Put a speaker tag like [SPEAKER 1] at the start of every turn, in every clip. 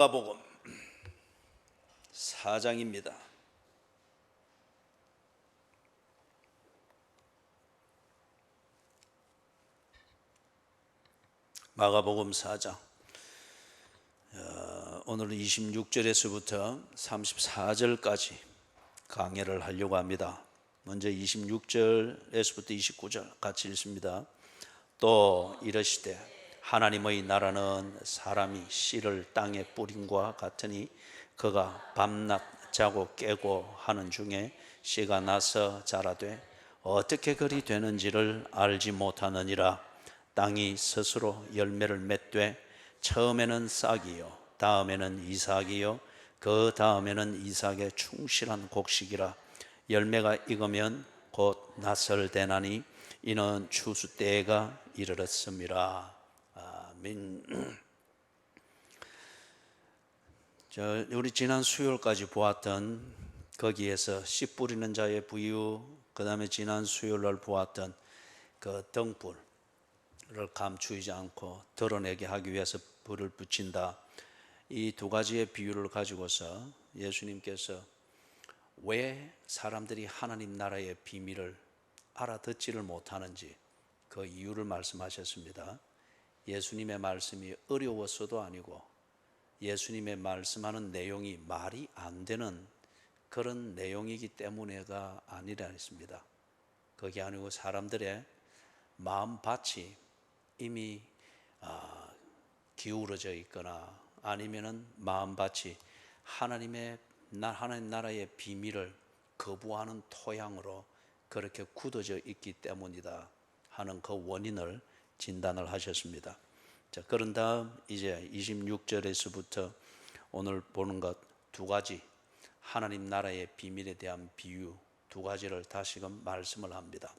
[SPEAKER 1] 마가복음 4장입니다. 마가복음 4장. 오늘은 26절에서부터 34절까지 강해를 하려고 합니다. 먼저 26절에서부터 29절 같이 읽습니다. 또 이르시되 하나님의 나라는 사람이 씨를 땅에 뿌림과 같으니 그가 밤낮 자고 깨고 하는 중에 씨가 나서 자라되 어떻게 그리 되는지를 알지 못하느니라. 땅이 스스로 열매를 맺되 처음에는 싹이요 다음에는 이삭이요 그 다음에는 이삭의 충실한 곡식이라. 열매가 익으면 곧 나설되나니 이는 추수 때가 이르렀습니다. 아멘. 우리 지난 수요일까지 보았던 거기에서 씨 뿌리는 자의 비유, 그 다음에 지난 수요일날 보았던 그 등불을 감추지 않고 드러내게 하기 위해서 불을 붙인다. 이 두 가지의 비유를 가지고서 예수님께서 왜 사람들이 하나님 나라의 비밀을 알아듣지를 못하는지 그 이유를 말씀하셨습니다. 예수님의 말씀이 어려워서도 아니고 예수님의 말씀하는 내용이 말이 안 되는 그런 내용이기 때문에가 아니라 했습니다. 그게 아니고 사람들의 마음밭이 이미 기울어져 있거나 아니면은 마음밭이 하나님 나라의 비밀을 거부하는 토양으로 그렇게 굳어져 있기 때문이다 하는 그 원인을 진단을 하셨습니다. 자, 그런 다음 이제 26절에서부터 오늘 보는 것 두 가지, 하나님 나라의 비밀에 대한 비유 두 가지를 다시금 말씀을 합니다.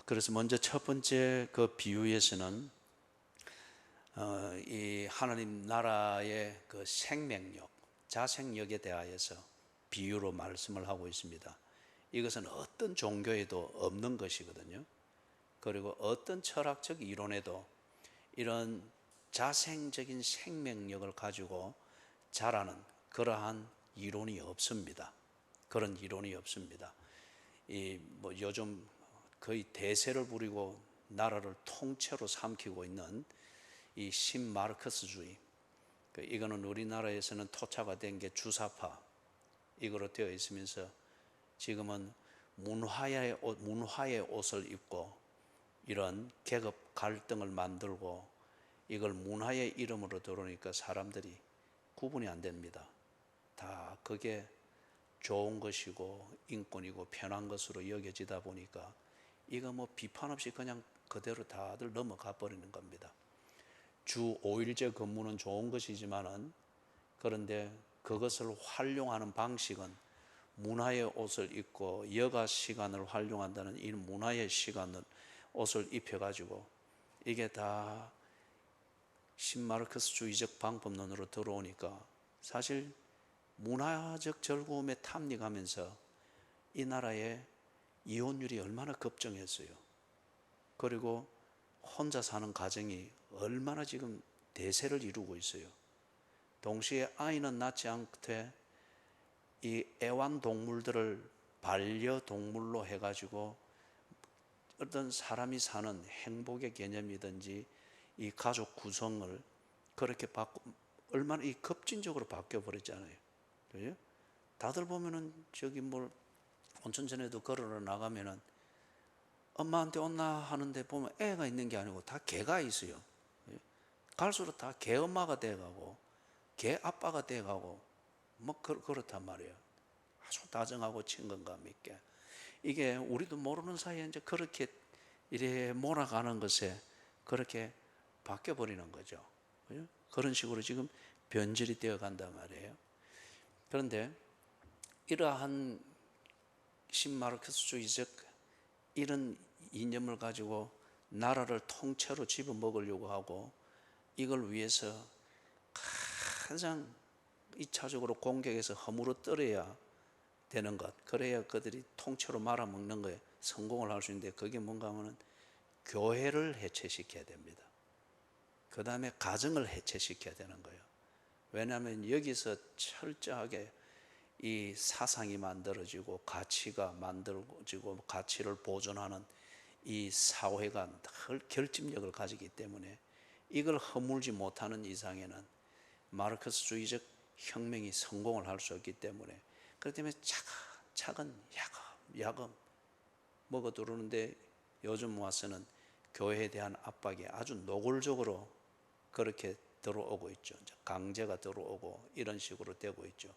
[SPEAKER 1] 그래서 먼저 첫 번째 그 비유에서는 이 하나님 나라의 그 생명력, 자생력에 대하여서 비유로 말씀을 하고 있습니다. 이것은 어떤 종교에도 없는 것이거든요. 그리고 어떤 철학적 이론에도 이런 자생적인 생명력을 가지고 자라는 그러한 이론이 없습니다. 그런 이론이 없습니다. 요즘 거의 대세를 부리고 나라를 통째로 삼키고 있는 이 신마르크스주의, 이거는 우리나라에서는 토착화 된 게 주사파 이거로 되어 있으면서 지금은 문화의 옷을 입고 이런 계급 갈등을 만들고 이걸 문화의 이름으로 들어오니까 사람들이 구분이 안 됩니다. 다 그게 좋은 것이고 인권이고 편한 것으로 여겨지다 보니까 이거 비판 없이 그냥 그대로 다들 넘어가 버리는 겁니다. 주 5일제 근무는 좋은 것이지만은 그런데 그것을 활용하는 방식은 문화의 옷을 입고 여가 시간을 활용한다는 이 문화의 시간을 옷을 입혀가지고 이게 다 신마르크스주의적 방법론으로 들어오니까 사실 문화적 즐거움에 탐닉하면서 이 나라의 이혼율이 얼마나 급증했어요. 그리고 혼자 사는 가정이 얼마나 지금 대세를 이루고 있어요. 동시에 아이는 낳지 않되 이 애완동물들을 반려동물로 해가지고 어떤 사람이 사는 행복의 개념이든지 이 가족 구성을 그렇게 얼마나 이 급진적으로 바뀌어 버렸잖아요. 그죠? 다들 보면은 저기 온천 전에도 걸으러 나가면은 엄마한테 온나 하는데 보면 애가 있는 게 아니고 다 개가 있어요. 갈수록 다 개 엄마가 돼가고 개 아빠가 돼가고 그렇단 말이에요. 아주 다정하고 친근감 있게. 이게 우리도 모르는 사이에 이제 그렇게 이래 몰아가는 것에 그렇게 바뀌어 버리는 거죠. 그죠? 그런 식으로 지금 변질이 되어 간단 말이에요. 그런데 이러한 신마르크스주의적 이런 이념을 가지고 나라를 통째로 집어먹으려고 하고 이걸 위해서 가장 1차적으로 공격해서 허물어뜨려야 되는 것, 그래야 그들이 통째로 말아먹는 거에 성공을 할 수 있는데 그게 뭔가 하면은 교회를 해체시켜야 됩니다. 그 다음에 가정을 해체시켜야 되는 거예요. 왜냐하면 여기서 철저하게 이 사상이 만들어지고 가치가 만들어지고 가치를 보존하는 이 사회가 결집력을 가지기 때문에 이걸 허물지 못하는 이상에는 마르크스주의적 혁명이 성공을 할 수 없기 때문에, 그렇기 때문에 차근차근 야금 먹어 들어오는데, 요즘 와서는 교회에 대한 압박이 아주 노골적으로 그렇게 들어오고 있죠. 강제가 들어오고 이런 식으로 되고 있죠.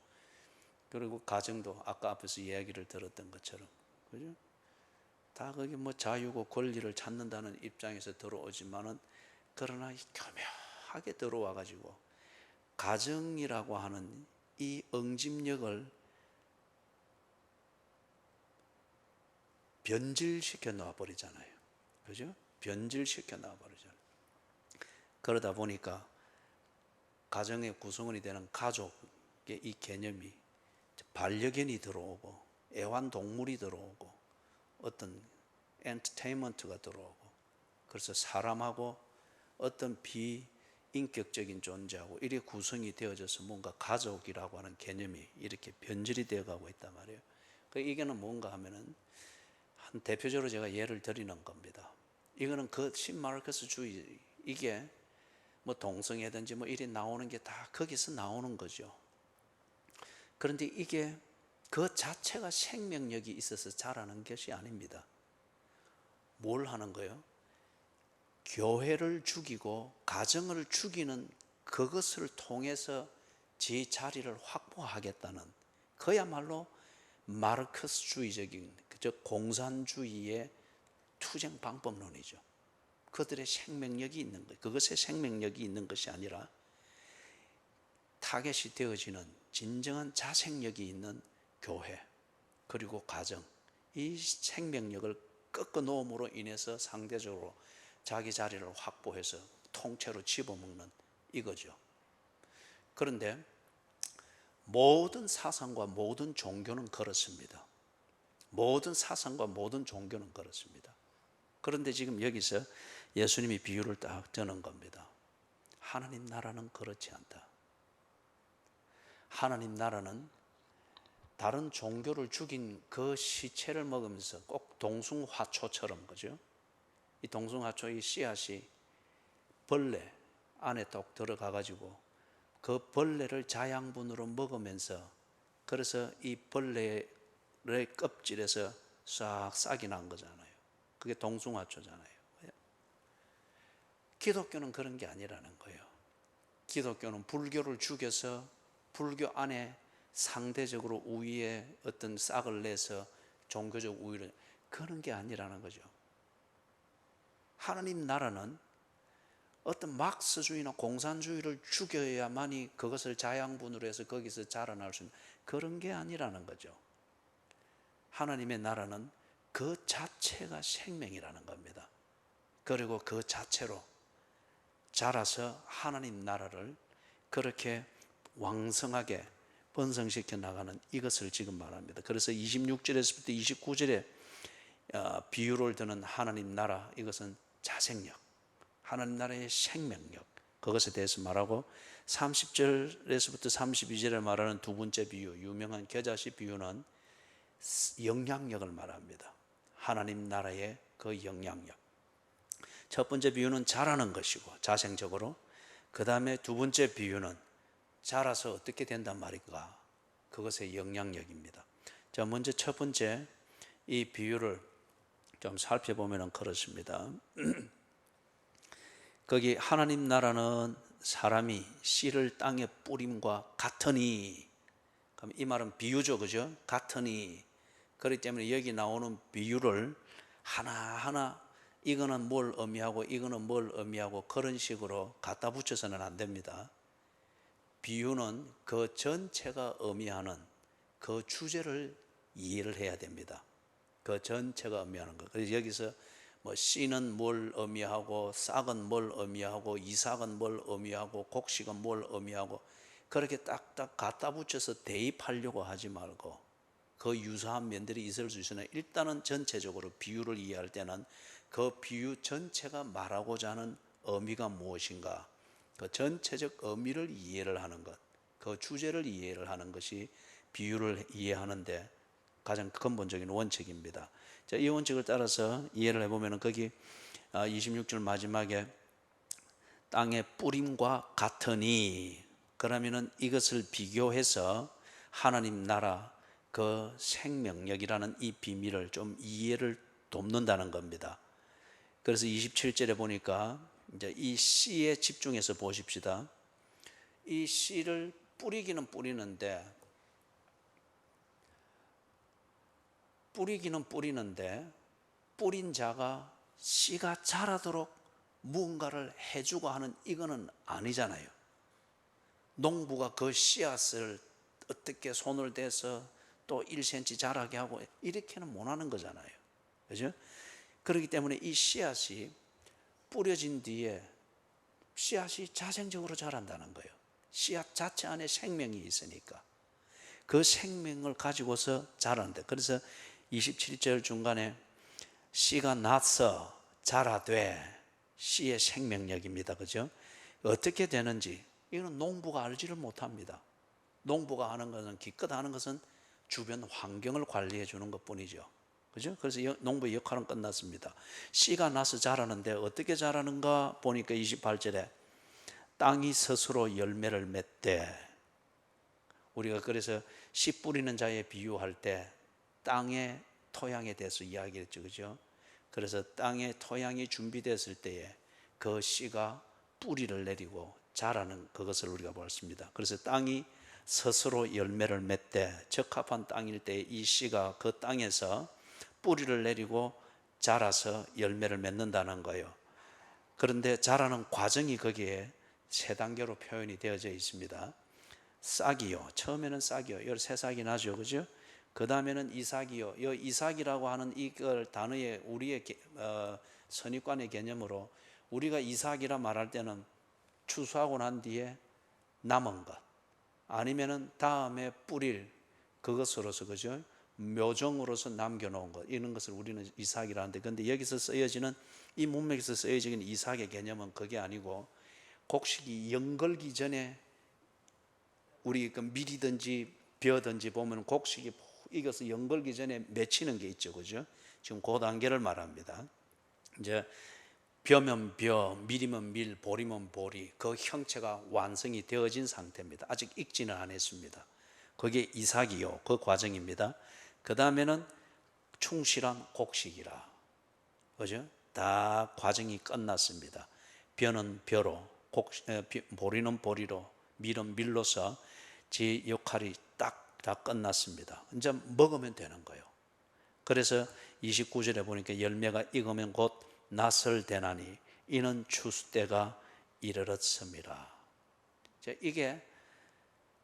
[SPEAKER 1] 그리고 가정도 아까 앞에서 이야기를 들었던 것처럼, 그죠? 다 거기 뭐 자유고 권리를 찾는다는 입장에서 들어오지만은, 그러나 교묘하게 들어와 가지고 가정이라고 하는 이 응집력을 변질시켜 놔버리잖아요. 그죠? 변질시켜 놔버리잖아요. 그러다 보니까 가정의 구성원이 되는 가족의 이 개념이 반려견이 들어오고 애완동물이 들어오고 어떤 엔터테인먼트가 들어오고, 그래서 사람하고 어떤 비인격적인 존재하고 이렇게 구성이 되어져서 뭔가 가족이라고 하는 개념이 이렇게 변질이 되어가고 있단 말이에요. 이게는 뭔가 하면은, 한 대표적으로 제가 예를 드리는 겁니다. 이거는 그 신마르크스주의, 이게 뭐 동성애든지 뭐 이래 나오는 게 다 거기서 나오는 거죠. 그런데 이게 그 자체가 생명력이 있어서 자라는 것이 아닙니다. 뭘 하는 거예요? 교회를 죽이고 가정을 죽이는 그것을 통해서 제 자리를 확보하겠다는, 그야말로 마르크스주의적인, 즉 공산주의의 투쟁 방법론이죠. 그들의 생명력이 있는 거예요. 그것에 생명력이 있는 것이 아니라 타겟이 되어지는 진정한 자생력이 있는 교회, 그리고 가정, 이 생명력을 꺾어 놓음으로 인해서 상대적으로 자기 자리를 확보해서 통째로 집어먹는 이거죠. 그런데 모든 사상과 모든 종교는 그렇습니다. 모든 사상과 모든 종교는 그렇습니다. 그런데 지금 여기서 예수님이 비유를 딱 드는 겁니다. 하나님 나라는 그렇지 않다. 하나님 나라는 다른 종교를 죽인 그 시체를 먹으면서 꼭 동숭화초처럼, 그죠? 이 동숭화초의 씨앗이 벌레 안에 딱 들어가 가지고 그 벌레를 자양분으로 먹으면서, 그래서 이 벌레의 껍질에서 싹 싹이 난 거잖아요. 그게 동숭화초잖아요. 기독교는 그런 게 아니라는 거예요. 기독교는 불교를 죽여서 불교 안에 상대적으로 우위에 어떤 싹을 내서 종교적 우위를, 그런 게 아니라는 거죠. 하나님 나라는 어떤 막스주의나 공산주의를 죽여야만이 그것을 자양분으로 해서 거기서 자라날 수 있는, 그런 게 아니라는 거죠. 하나님의 나라는 그 자체가 생명이라는 겁니다. 그리고 그 자체로 자라서 하나님 나라를 그렇게 왕성하게 번성시켜 나가는, 이것을 지금 말합니다. 그래서 26절에서부터 29절에 비유를 드는 하나님 나라, 이것은 자생력, 하나님 나라의 생명력, 그것에 대해서 말하고, 30절에서부터 32절에 말하는 두 번째 비유, 유명한 겨자씨 비유는 영향력을 말합니다. 하나님 나라의 그 영향력. 첫 번째 비유는 자라는 것이고 자생적으로, 그 다음에 두 번째 비유는 자라서 어떻게 된단 말인가, 그것의 영향력입니다. 자, 먼저 첫 번째 이 비유를 좀 살펴보면 그렇습니다. 거기 하나님 나라는 사람이 씨를 땅에 뿌림과 같으니, 그럼 이 말은 비유죠, 그죠? 같으니. 그렇기 때문에 여기 나오는 비유를 하나하나 이거는 뭘 의미하고 이거는 뭘 의미하고 그런 식으로 갖다 붙여서는 안 됩니다. 비유는 그 전체가 의미하는 그 주제를 이해를 해야 됩니다. 그 전체가 의미하는 것. 그래서 여기서 뭐 씨는 뭘 의미하고 싹은 뭘 의미하고 이삭은 뭘 의미하고 곡식은 뭘 의미하고 그렇게 딱딱 갖다 붙여서 대입하려고 하지 말고, 그 유사한 면들이 있을 수 있으나 일단은 전체적으로 비유를 이해할 때는 그 비유 전체가 말하고자 하는 의미가 무엇인가, 그 전체적 의미를 이해를 하는 것, 그 주제를 이해를 하는 것이 비유를 이해하는데 가장 근본적인 원칙입니다. 자, 이 원칙을 따라서 이해를 해보면 거기 26절 마지막에 땅의 뿌림과 같으니, 그러면은 이것을 비교해서 하나님 나라 그 생명력이라는 이 비밀을 좀 이해를 돕는다는 겁니다. 그래서 27절에 보니까 이제 이 씨에 집중해서 보십시다. 이 씨를 뿌리기는 뿌리는데 뿌린 자가 씨가 자라도록 무언가를 해주고 하는 이거는 아니잖아요. 농부가 그 씨앗을 어떻게 손을 대서 또 1cm 자라게 하고 이렇게는 못 하는 거잖아요. 그죠? 그렇기 때문에 이 씨앗이 뿌려진 뒤에 씨앗이 자생적으로 자란다는 거예요. 씨앗 자체 안에 생명이 있으니까 그 생명을 가지고서 자란다. 그래서 27절 중간에 씨가 나서 자라되, 씨의 생명력입니다. 그죠? 어떻게 되는지 이건 농부가 알지를 못합니다. 농부가 하는 것은, 기껏 하는 것은 주변 환경을 관리해 주는 것 뿐이죠. 그죠? 그래서 농부의 역할은 끝났습니다. 씨가 나서 자라는데 어떻게 자라는가 보니까 28절에 땅이 스스로 열매를 맺되, 우리가 그래서 씨 뿌리는 자에 비유할 때 땅의 토양에 대해서 이야기했죠. 그죠? 그래서 땅의 토양이 준비됐을 때에 그 씨가 뿌리를 내리고 자라는 그것을 우리가 보았습니다. 그래서 땅이 스스로 열매를 맺되, 적합한 땅일 때 이 씨가 그 땅에서 뿌리를 내리고 자라서 열매를 맺는다는 거예요. 그런데 자라는 과정이 거기에 세 단계로 표현이 되어져 있습니다. 싹이요. 처음에는 싹이요. 13싹이 나죠. 그죠? 그 다음에는 이삭이요. 이 이삭이라고 하는 이걸 단어의 우리의 선입관의 개념으로 우리가 이삭이라 말할 때는 추수하고 난 뒤에 남은 것, 아니면은 다음에 뿌릴 그것으로서, 그죠? 묘종으로서 남겨놓은 것, 이런 것을 우리는 이삭이라 하는데, 근데 여기서 쓰여지는, 이 문맥에서 쓰여지는 이삭의 개념은 그게 아니고, 곡식이 연걸기 전에 우리 그 밀이든지 벼든지 보면 곡식이 익어서 연걸기 전에 맺히는 게 있죠. 그죠? 지금 그 단계를 말합니다. 이제 벼면 벼, 밀이면 밀, 보리면 보리, 그 형체가 완성이 되어진 상태입니다. 아직 익지는 않았습니다. 그게 이삭이요, 그 과정입니다. 그 다음에는 충실한 곡식이라, 그죠? 다 과정이 끝났습니다. 벼는 벼로, 보리는 보리로, 밀은 밀로서 제 역할이 딱 다 끝났습니다. 이제 먹으면 되는 거예요. 그래서 29절에 보니까 열매가 익으면 곧 낫을 대나니 이는 추수 때가 이르렀습니다. 이게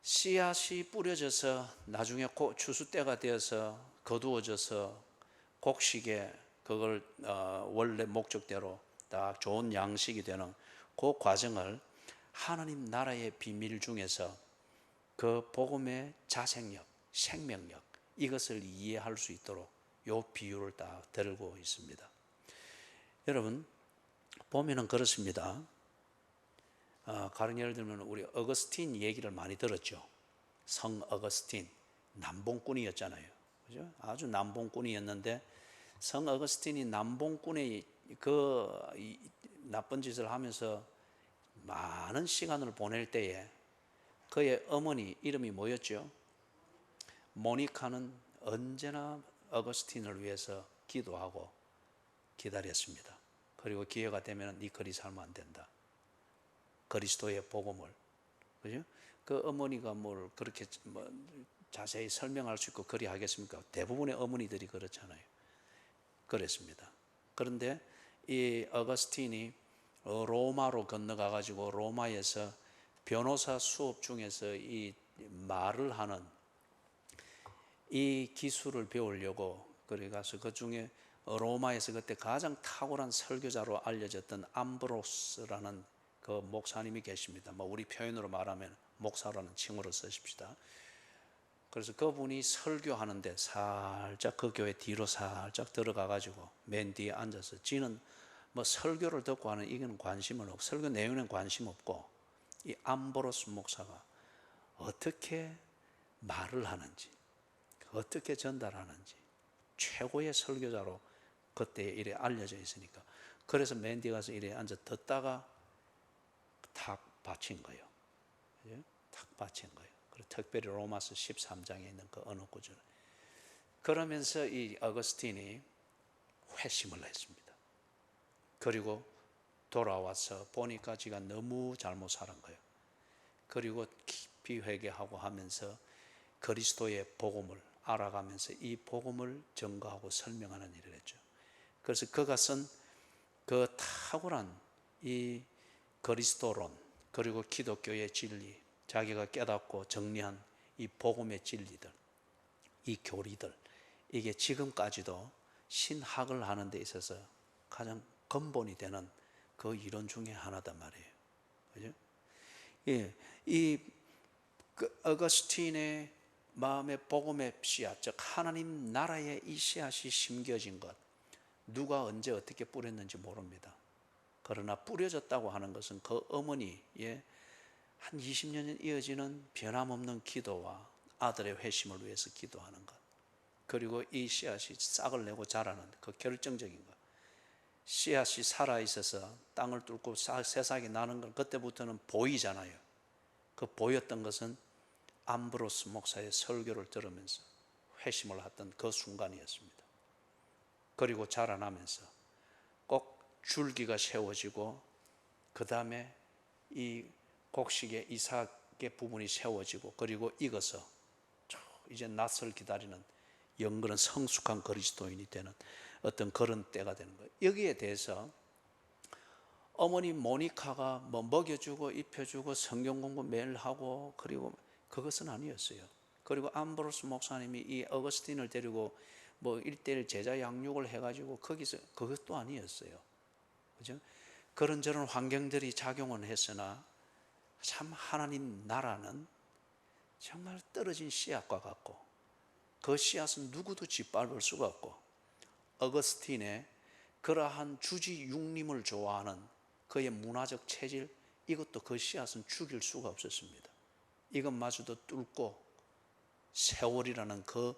[SPEAKER 1] 씨앗이 뿌려져서 나중에 추수 때가 되어서 거두어져서 곡식에 그걸 원래 목적대로 딱 좋은 양식이 되는 그 과정을 하나님 나라의 비밀 중에서 그 복음의 자생력, 생명력, 이것을 이해할 수 있도록 이 비유를 딱 들고 있습니다. 여러분 보면은 그렇습니다. 가령 예를 들면 우리 어거스틴 얘기를 많이 들었죠. 성 어거스틴 남봉꾼이었잖아요. 그죠? 아주 남봉꾼이었는데 성 어거스틴이 남봉꾼의 그 나쁜 짓을 하면서 많은 시간을 보낼 때에 그의 어머니 이름이 뭐였죠? 모니카는 언제나 어거스틴을 위해서 기도하고 기다렸습니다. 그리고 기회가 되면 네 그리 살면 안 된다. 그리스도의 복음을, 그죠? 그 어머니가 뭘 그렇게 자세히 설명할 수 있고 그리 하겠습니까? 대부분의 어머니들이 그렇잖아요. 그랬습니다. 그런데 이 어거스틴이 로마로 건너가 가지고 로마에서 변호사 수업 중에서 이 말을 하는 이 기술을 배우려고 그래 가서 그 중에 로마에서 그때 가장 탁월한 설교자로 알려졌던 암브로스라는 그 목사님이 계십니다. 우리 표현으로 말하면 목사라는 칭호를 쓰십시다. 그래서 그분이 설교하는데 살짝 그 교회 뒤로 살짝 들어가 가지고 맨 뒤에 앉아서 지는 뭐 설교를 듣고 하는 이건 관심은 없고, 설교 내용에는 관심 없고, 이 암브로스 목사가 어떻게 말을 하는지, 어떻게 전달하는지 최고의 설교자로 그때 이래 알려져 있으니까, 그래서 맨 뒤에 가서 이래 앉아 듣다가 탁 받친 거예요. 그죠? 탁 받친 거예요. 그리고 특별히 로마서 13장에 있는 그 어느 구절. 그러면서 이 어거스틴이 회심을 했습니다. 그리고 돌아와서 보니까 지가 너무 잘못 살은 거예요. 그리고 깊이 회개하고 하면서 그리스도의 복음을 알아가면서 이 복음을 증거하고 설명하는 일을 했죠. 그래서 그가 쓴 그 탁월한 이 그리스도론, 그리고 기독교의 진리, 자기가 깨닫고 정리한 이 복음의 진리들, 이 교리들, 이게 지금까지도 신학을 하는 데 있어서 가장 근본이 되는 그 이론 중에 하나단 말이에요. 그죠? 예, 그 어거스틴의 마음의 복음의 씨앗, 즉 하나님 나라의 이 씨앗이 심겨진 것, 누가 언제 어떻게 뿌렸는지 모릅니다. 그러나 뿌려졌다고 하는 것은 그 어머니의 한 20년 이어지는 변함없는 기도와 아들의 회심을 위해서 기도하는 것, 그리고 이 씨앗이 싹을 내고 자라는 그 결정적인 것. 씨앗이 살아있어서 땅을 뚫고 새싹이 나는 건 그때부터는 보이잖아요. 그 보였던 것은 암브로스 목사의 설교를 들으면서 회심을 했던 그 순간이었습니다. 그리고 자라나면서 꼭 줄기가 세워지고, 그 다음에 이 곡식의 이삭의 부분이 세워지고, 그리고 익어서 이제 낯을 기다리는 영그런 성숙한 그리스도인이 되는 어떤 그런 때가 되는 거예요. 여기에 대해서 어머니 모니카가 뭐 먹여주고 입혀주고 성경 공부 매일 하고, 그리고 그것은 아니었어요. 그리고 암브로스 목사님이 이 어거스틴을 데리고 뭐 1:1 제자 양육을 해가지고 거기서 그것도 아니었어요. 그죠? 그런저런 환경들이 작용은 했으나 참 하나님 나라는 정말 떨어진 씨앗과 같고, 그 씨앗은 누구도 짓밟을 수가 없고, 어거스틴의 그러한 주지 육림을 좋아하는 그의 문화적 체질, 이것도 그 씨앗은 죽일 수가 없었습니다. 이것마저도 뚫고 세월이라는 그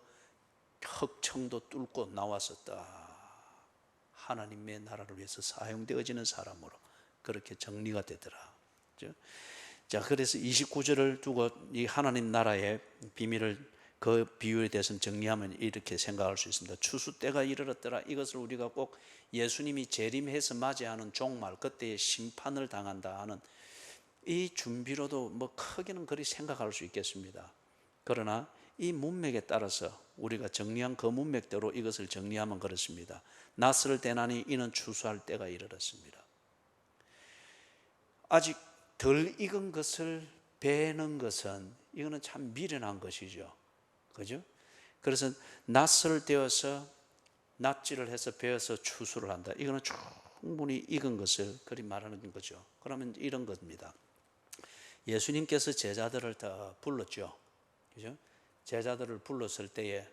[SPEAKER 1] 흑청도 뚫고 나왔었다. 하나님의 나라를 위해서 사용되어지는 사람으로 그렇게 정리가 되더라. 자, 그래서 29절을 두고 이 하나님 나라의 비밀을, 그 비유에 대해서는 정리하면 이렇게 생각할 수 있습니다. 추수 때가 이르렀더라. 이것을 우리가 꼭 예수님이 재림해서 맞이하는 종말, 그때의 심판을 당한다 하는 이 준비로도 뭐 크게는 그리 생각할 수 있겠습니다. 그러나 이 문맥에 따라서 우리가 정리한 그 문맥대로 이것을 정리하면 그렇습니다. 낯을 대나니 이는 추수할 때가 이르렀습니다. 아직 덜 익은 것을 베는 것은 이거는 참 미련한 것이죠. 그죠? 그래서 낯을 떼어서 납질을 해서 베어서 추수를 한다. 이거는 충분히 익은 것을 그리 말하는 거죠. 그러면 이런 겁니다. 예수님께서 제자들을 다 불렀죠. 그죠? 제자들을 불렀을 때에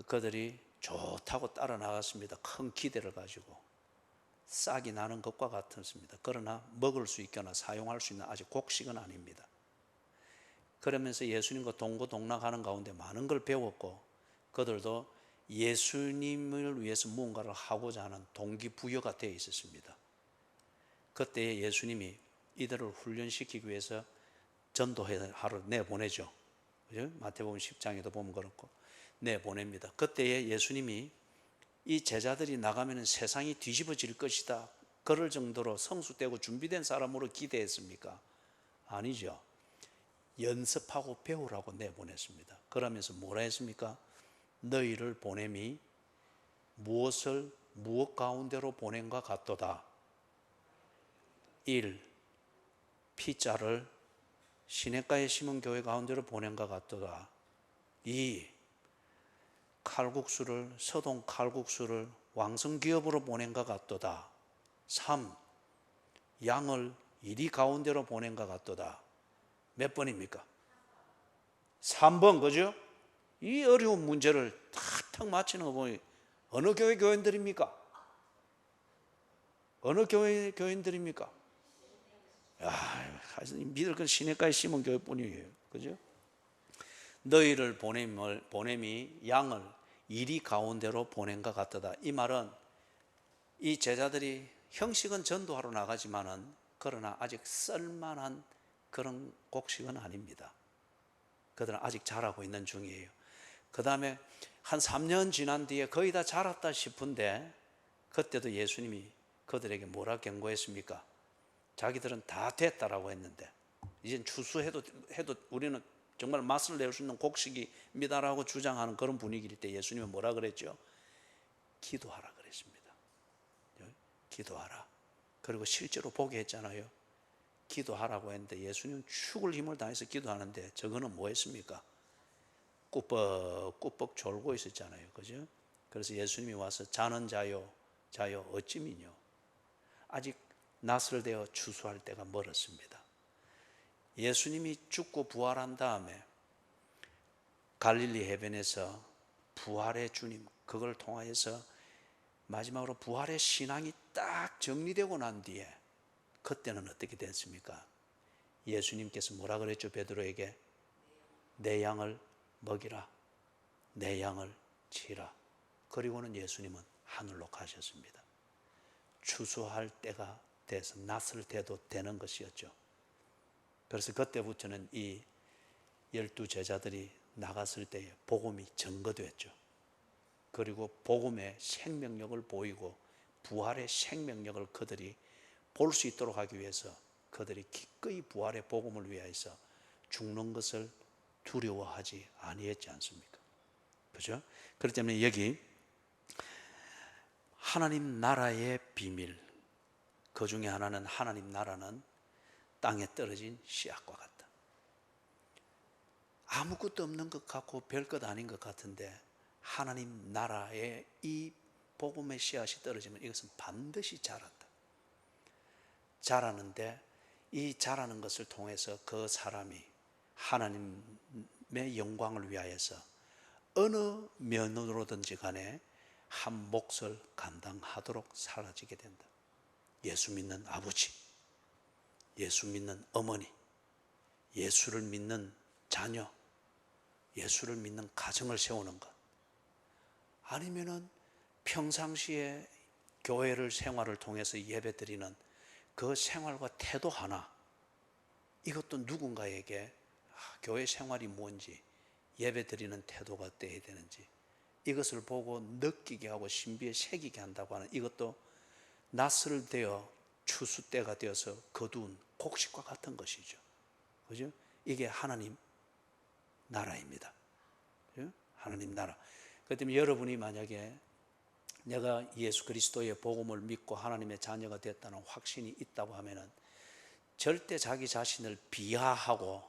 [SPEAKER 1] 그들이 좋다고 따라 나갔습니다. 큰 기대를 가지고. 싹이 나는 것과 같았습니다. 그러나 먹을 수 있거나 사용할 수 있는 아직 곡식은 아닙니다. 그러면서 예수님과 동고동락하는 가운데 많은 걸 배웠고, 그들도 예수님을 위해서 무언가를 하고자 하는 동기부여가 되어 있었습니다. 그때 예수님이 이들을 훈련시키기 위해서 전도하러 내보내죠. 그죠? 마태복음 10장에도 보면 그렇고 내보냅니다. 그때에 예수님이 이 제자들이 나가면 세상이 뒤집어질 것이다, 그럴 정도로 성숙되고 준비된 사람으로 기대했습니까? 아니죠. 연습하고 배우라고 내보냈습니다. 그러면서 뭐라 했습니까? 너희를 보냄이 무엇 가운데로 보낸가 같도다. 1. 피자를 시냇가에 심은 교회 가운데로 보낸가 같도다. 2. 서동 칼국수를 왕성기업으로 보낸가 같도다. 3. 양을 이리 가운데로 보낸가 같도다. 몇 번입니까? 3번, 그죠? 이 어려운 문제를 탁탁 맞히는 거 보니 어느 교회 교인들입니까? 어느 교회 교인들입니까? 믿을 건 시내가에 심은 교회뿐이에요. 그죠? 너희를 보냄이 양을 이리 가운데로 보낸 것 같다. 이 말은 이 제자들이 형식은 전도하러 나가지만은 그러나 아직 쓸만한 그런 곡식은 아닙니다. 그들은 아직 자라고 있는 중이에요. 그 다음에 한 3년 지난 뒤에 거의 다 자랐다 싶은데 그때도 예수님이 그들에게 뭐라 경고했습니까? 자기들은 다 됐다라고 했는데 이젠 추수해도 우리는 정말 맛을 낼 수 있는 곡식입니다라고 주장하는 그런 분위기일 때 예수님은 뭐라 그랬죠? 기도하라 그랬습니다. 기도하라. 그리고 실제로 보게 했잖아요. 기도하라고 했는데 예수님은 죽을 힘을 다해서 기도하는데 저거는 뭐 했습니까? 꾸벅꾸벅 졸고 있었잖아요. 그죠? 그래서 예수님이 와서 자는 자요 어찌 미뇨. 아직 낯을 대어 추수할 때가 멀었습니다. 예수님이 죽고 부활한 다음에 갈릴리 해변에서 부활의 주님, 그걸 통하여서 마지막으로 부활의 신앙이 딱 정리되고 난 뒤에 그때는 어떻게 됐습니까? 예수님께서 뭐라 그랬죠? 베드로에게 내 양을 먹이라, 내 양을 치라. 그리고는 예수님은 하늘로 가셨습니다. 추수할 때가 돼서 낯을 대도 되는 것이었죠. 그래서 그때부터는 이 12 제자들이 나갔을 때에 복음이 증거됐죠. 그리고 복음의 생명력을 보이고 부활의 생명력을 그들이 볼 수 있도록 하기 위해서 그들이 기꺼이 부활의 복음을 위하여서 죽는 것을 두려워하지 아니했지 않습니까? 그죠? 그렇기 때문에 여기 하나님 나라의 비밀, 그 중에 하나는 하나님 나라는 땅에 떨어진 씨앗과 같다. 아무것도 없는 것 같고 별것 아닌 것 같은데 하나님 나라에 이 복음의 씨앗이 떨어지면 이것은 반드시 자란다. 자라는데 이 자라는 것을 통해서 그 사람이 하나님의 영광을 위하여서 어느 면으로든지 간에 한 몫을 감당하도록 사라지게 된다. 예수 믿는 아버지, 예수 믿는 어머니, 예수를 믿는 자녀, 예수를 믿는 가정을 세우는 것, 아니면은 평상시에 교회를 생활을 통해서 예배드리는 그 생활과 태도 하나, 이것도 누군가에게 교회 생활이 뭔지, 예배드리는 태도가 어때야 되는지 이것을 보고 느끼게 하고 신비에 새기게 한다고 하는, 이것도 낯을 대어 추수 때가 되어서 거두은 곡식과 같은 것이죠. 그죠? 이게 하나님 나라입니다. 그죠? 하나님 나라. 그렇기 때문에 여러분이 만약에 내가 예수 그리스도의 복음을 믿고 하나님의 자녀가 됐다는 확신이 있다고 하면은 절대 자기 자신을 비하하고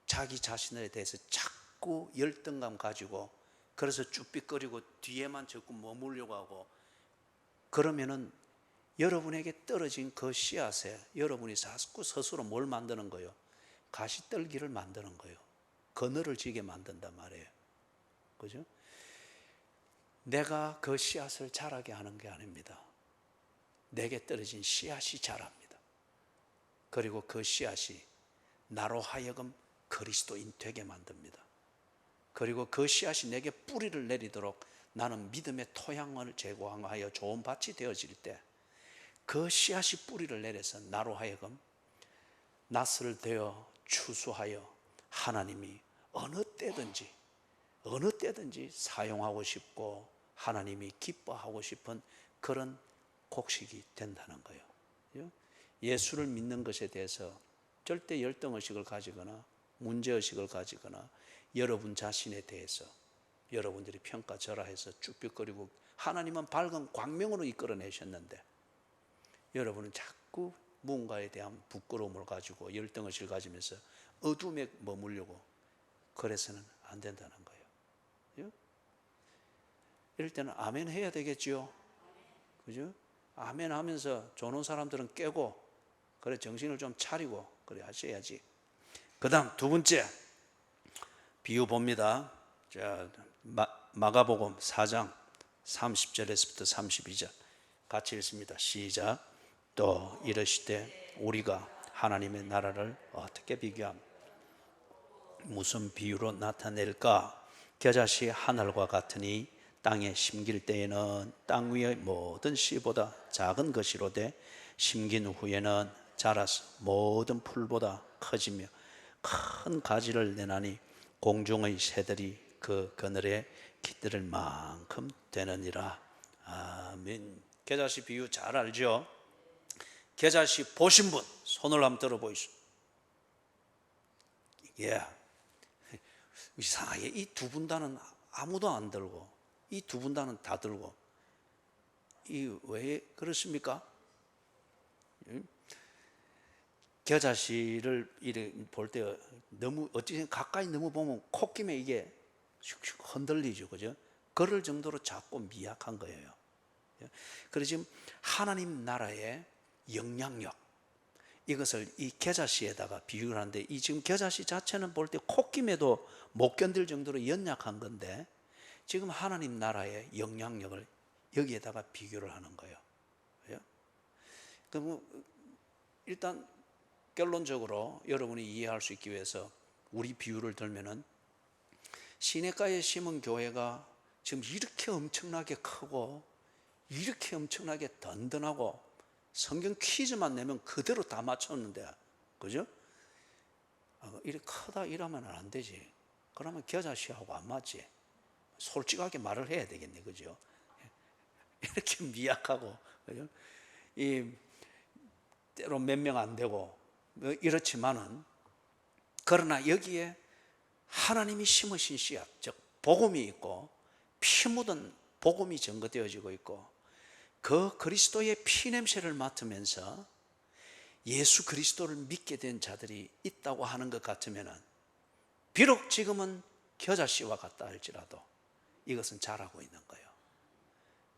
[SPEAKER 1] 자기 자신에 대해서 자꾸 열등감 가지고 그래서 쭈삣거리고 뒤에만 자꾸 머물려고 하고 그러면은 여러분에게 떨어진 그 씨앗에 여러분이 자꾸 스스로 뭘 만드는 거예요? 가시떨기를 만드는 거예요. 그늘을 지게 만든단 말이에요. 그죠? 내가 그 씨앗을 자라게 하는 게 아닙니다. 내게 떨어진 씨앗이 자랍니다. 그리고 그 씨앗이 나로 하여금 그리스도인 되게 만듭니다. 그리고 그 씨앗이 내게 뿌리를 내리도록 나는 믿음의 토양을 제공하여 좋은 밭이 되어질 때 그 씨앗이 뿌리를 내려서 나로 하여금 낯을 대어 추수하여 하나님이 어느 때든지 사용하고 싶고 하나님이 기뻐하고 싶은 그런 곡식이 된다는 거예요. 예수를 믿는 것에 대해서 절대 열등의식을 가지거나 문제의식을 가지거나 여러분 자신에 대해서 여러분들이 평가절하해서 쭈삣거리고 하나님은 밝은 광명으로 이끌어내셨는데 여러분은 자꾸 무언가에 대한 부끄러움을 가지고 열등의식을 가지면서 어둠에 머물려고 그래서는 안 된다는 거예요. 이럴 때는 아멘 해야 되겠지요. 그죠? 아멘 하면서 조는 사람들은 깨고 그래 정신을 좀 차리고 그래 하셔야지. 그 다음 두 번째 비유 봅니다. 자, 마가복음 4장 30절에서부터 32절 같이 읽습니다. 시작. 또 이르시되 우리가 하나님의 나라를 어떻게 비교함? 무슨 비유로 나타낼까? 겨자씨 하늘과 같으니 땅에 심길 때에는 땅 위의 모든 씨보다 작은 것이로되 심긴 후에는 자라서 모든 풀보다 커지며 큰 가지를 내나니 공중의 새들이 그 그늘에 깃들을 만큼 되느니라. 아멘. 겨자씨 비유 잘 알죠? 겨자씨 보신 분 손을 한번 들어 보이소. 예. 이상하게 이 두 분단은 아무도 안 들고 이 두 분단은 다 들고, 이 왜 그렇습니까? 겨자씨를 이렇게 볼 때 너무 어찌 가까이 너무 보면 콧김에 이게 슉슉 흔들리죠, 그죠? 그럴 정도로 작고 미약한 거예요. 그래서 지금 하나님 나라의 영향력, 이것을 이 겨자씨에다가 비유를 하는데, 이 지금 겨자씨 자체는 볼 때 콧김에도 못 견딜 정도로 연약한 건데 지금 하나님 나라의 영향력을 여기에다가 비교를 하는 거예요. 그럼 일단 결론적으로 여러분이 이해할 수 있기 위해서 우리 비유를 들면은, 시냇가에 심은 교회가 지금 이렇게 엄청나게 크고 이렇게 엄청나게 든든하고 성경 퀴즈만 내면 그대로 다 맞췄는데, 그죠? 이렇게 크다 이러면 안 되지. 그러면 겨자씨하고 안 맞지. 솔직하게 말을 해야 되겠네, 그죠? 이렇게 미약하고, 그죠? 이 때로 몇 명 안 되고 이렇지만은, 그러나 여기에 하나님이 심으신 씨앗, 즉 복음이 있고 피 묻은 복음이 증거되어지고 있고, 그 그리스도의 피 냄새를 맡으면서 예수 그리스도를 믿게 된 자들이 있다고 하는 것 같으면은, 비록 지금은 겨자씨와 같다 할지라도 이것은 자라고 있는 거예요.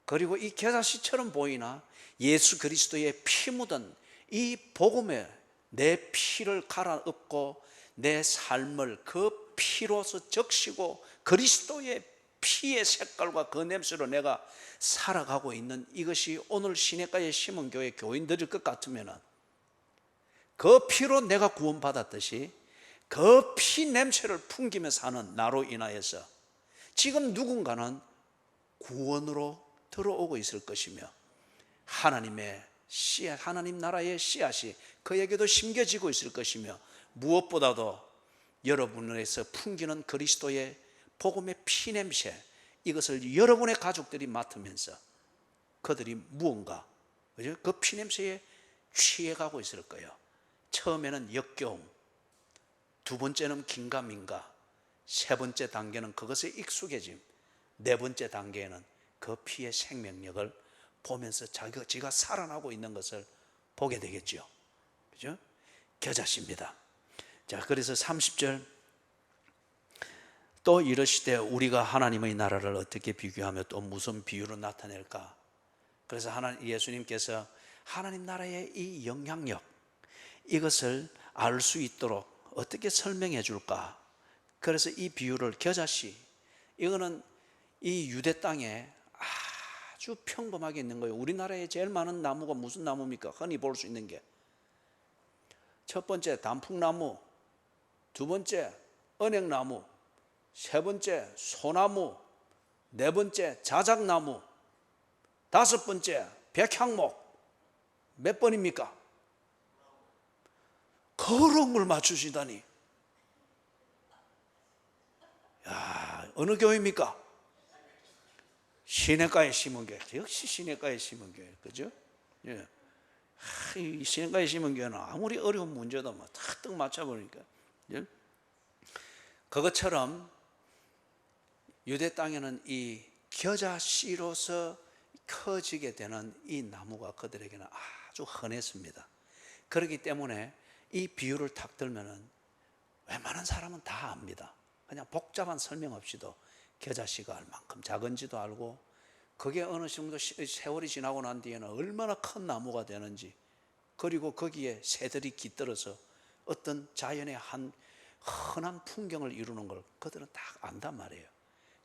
[SPEAKER 1] 그리고 이 겨자씨처럼 보이나 예수 그리스도의 피 묻은 이 복음에 내 피를 갈아엎고 내 삶을 그 피로서 적시고 그리스도의 피의 색깔과 그 냄새로 내가 살아가고 있는 이것이 오늘 시냇가에 심은 교회 교인들일 것 같으면, 그 피로 내가 구원받았듯이 그 피 냄새를 풍기며 사는 나로 인하여서 지금 누군가는 구원으로 들어오고 있을 것이며, 하나님의 씨앗, 하나님 나라의 씨앗이 그에게도 심겨지고 있을 것이며, 무엇보다도 여러분에서 풍기는 그리스도의 복음의 피 냄새, 이것을 여러분의 가족들이 맡으면서 그들이 무언가, 그죠? 그 피 냄새에 취해가고 있을 거예요. 처음에는 역겨움, 두 번째는 긴가민가, 세 번째 단계는 그것에 익숙해짐, 네 번째 단계에는 그 피의 생명력을 보면서 지가 살아나고 있는 것을 보게 되겠죠. 그죠? 겨자씨입니다. 자, 그래서 30절, 또 이르시되 우리가 하나님의 나라를 어떻게 비교하며 또 무슨 비유로 나타낼까? 그래서 예수님께서 하나님 나라의 이 영향력, 이것을 알 수 있도록 어떻게 설명해 줄까? 그래서 이 비유를, 겨자씨, 이거는 이 유대 땅에 아주 평범하게 있는 거예요. 우리나라에 제일 많은 나무가 무슨 나무입니까? 흔히 볼 수 있는 게, 첫 번째 단풍나무, 두 번째 은행나무, 세 번째 소나무, 네 번째 자작나무, 다섯 번째 백향목. 몇 번입니까? 그런 걸 맞추시다니. 야, 어느 교회입니까? 시냇가에 심은 교회. 역시 시냇가에 심은 교회, 그죠? 예. 이 시냇가에 심은 교회는 아무리 어려운 문제도 뭐 탁탁 맞춰보니까, 예? 그것처럼 유대 땅에는 이 겨자씨로서 커지게 되는 이 나무가 그들에게는 아주 흔했습니다. 그렇기 때문에 이 비유를 탁 들면은 웬만한 사람은 다 압니다. 그냥 복잡한 설명 없이도 겨자씨가 얼만큼 작은지도 알고, 그게 어느 정도 세월이 지나고 난 뒤에는 얼마나 큰 나무가 되는지, 그리고 거기에 새들이 깃들어서 어떤 자연의 한 흔한 풍경을 이루는 걸 그들은 다 안단 말이에요.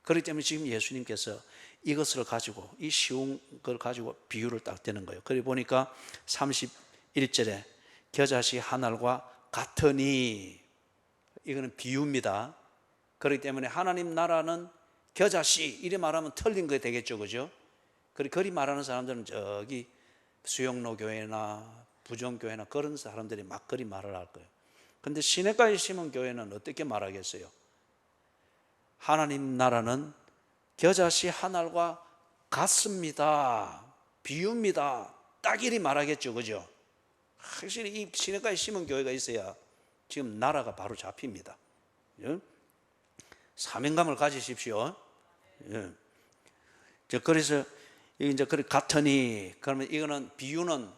[SPEAKER 1] 그렇기 때문에 지금 예수님께서 이것을 가지고, 이 쉬운 걸 가지고 비유를 딱 대는 거예요. 그래 보니까 31절에 겨자씨 한 알과 같으니, 이거는 비유입니다. 그렇기 때문에 하나님 나라는 겨자씨 이래 말하면 틀린 거 되겠죠, 그죠? 그리 말하는 사람들은 저기 수영로 교회나 부정교회나 그런 사람들이 막 그리 말을 할 거예요. 근데 시냇가에 심은 교회는 어떻게 말하겠어요? 하나님 나라는 겨자씨 한 알과 같습니다. 비유입니다. 딱 이리 말하겠죠, 그죠? 확실히 이 시냇가에 심은 교회가 있어야 지금 나라가 바로 잡힙니다. 예? 사명감을 가지십시오. 예. 그래서 이제 그래 같으니, 그러면 이거는 비유는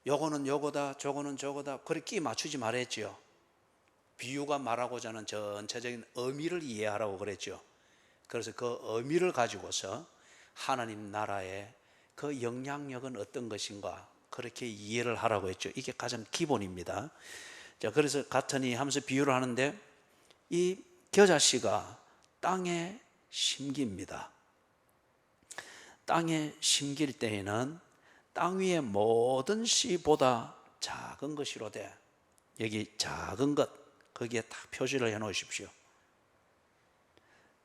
[SPEAKER 1] 요거는 요거다, 저거는 저거다, 그렇게 끼 맞추지 말았지요. 비유가 말하고자 하는 전체적인 의미를 이해하라고 그랬죠. 그래서 그 의미를 가지고서 하나님 나라의 그 영향력은 어떤 것인가, 그렇게 이해를 하라고 했죠. 이게 가장 기본입니다. 자, 그래서 같으니 하면서 비유를 하는데, 이 겨자씨가 땅에 심깁니다. 땅에 심길 때에는 땅 위의 모든 씨보다 작은 것이로되, 여기 작은 것, 거기에 딱 표시를 해 놓으십시오.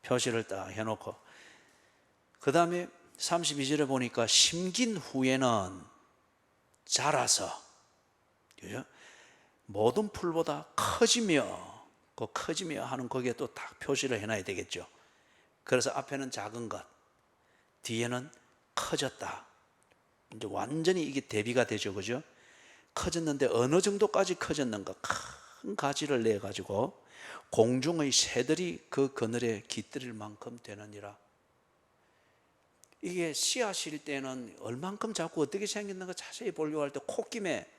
[SPEAKER 1] 표시를 딱 해놓고, 그 다음에 32절에 보니까 심긴 후에는 자라서, 그죠? 모든 풀보다 커지며, 그 커지며 하는 거기에 또 딱 표시를 해놔야 되겠죠. 그래서 앞에는 작은 것, 뒤에는 커졌다. 이제 완전히 이게 대비가 되죠, 그죠? 커졌는데 어느 정도까지 커졌는가? 큰 가지를 내 가지고 공중의 새들이 그 그늘에 깃들일 만큼 되느니라. 이게 씨앗일 때는 얼만큼 자꾸 어떻게 생겼는가 자세히 보려고 할 때 콧김에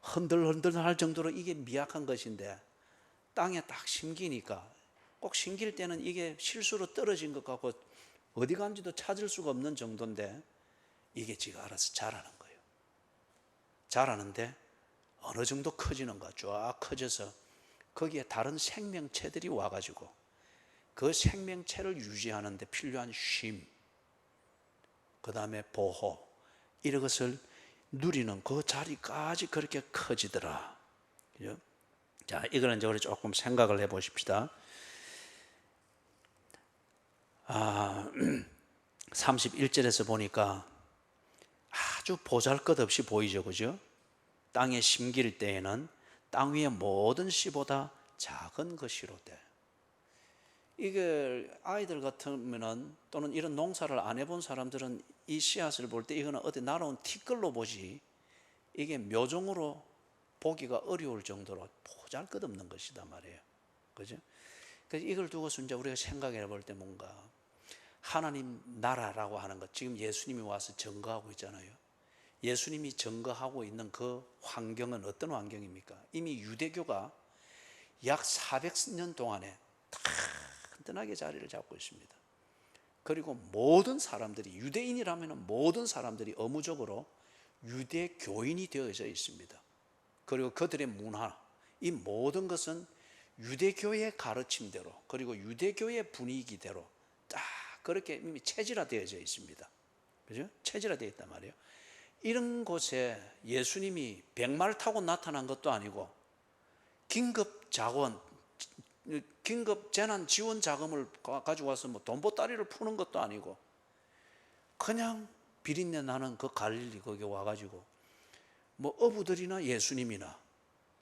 [SPEAKER 1] 흔들흔들할 정도로 이게 미약한 것인데, 땅에 딱 심기니까, 꼭 심길 때는 이게 실수로 떨어진 것 같고 어디 간지도 찾을 수가 없는 정도인데, 이게 지가 알아서 자라는 거예요. 자라는데 어느 정도 커지는가, 쫙 커져서 거기에 다른 생명체들이 와가지고 그 생명체를 유지하는 데 필요한 쉼, 그 다음에 보호, 이런 것을 누리는 그 자리까지 그렇게 커지더라. 그죠? 자, 이거는 이제 우리 조금 생각을 해 보십시다. 31절에서 보니까 아주 보잘것없이 보이죠, 그죠? 땅에 심길 때에는 땅 위의 모든 씨보다 작은 것이로되. 이게 아이들 같으면은, 또는 이런 농사를 안 해본 사람들은 이 씨앗을 볼 때 이거는 어디 날아온 티끌로 보지, 이게 묘종으로 보기가 어려울 정도로 보잘것없는 것이다 말이에요, 그죠? 그래서 이걸 두고서 이제 우리가 생각해 볼 때 뭔가 하나님 나라라고 하는 것, 지금 예수님이 와서 증거하고 있잖아요. 예수님이 증거하고 있는 그 환경은 어떤 환경입니까? 이미 유대교가 약 400년 동안에 든든하게 자리를 잡고 있습니다. 그리고 모든 사람들이, 유대인이라면 모든 사람들이 의무적으로 유대교인이 되어져 있습니다. 그리고 그들의 문화, 이 모든 것은 유대교의 가르침대로, 그리고 유대교의 분위기대로 딱 그렇게 이미 체질화되어져 있습니다. 그죠? 체질화되어 있단 말이에요. 이런 곳에 예수님이 백마를 타고 나타난 것도 아니고, 긴급 자원, 긴급 재난 지원 자금을 가지고 와서 뭐 돈보따리를 푸는 것도 아니고, 그냥 비린내 나는 그 갈릴리 거기 와가지고 뭐 어부들이나 예수님이나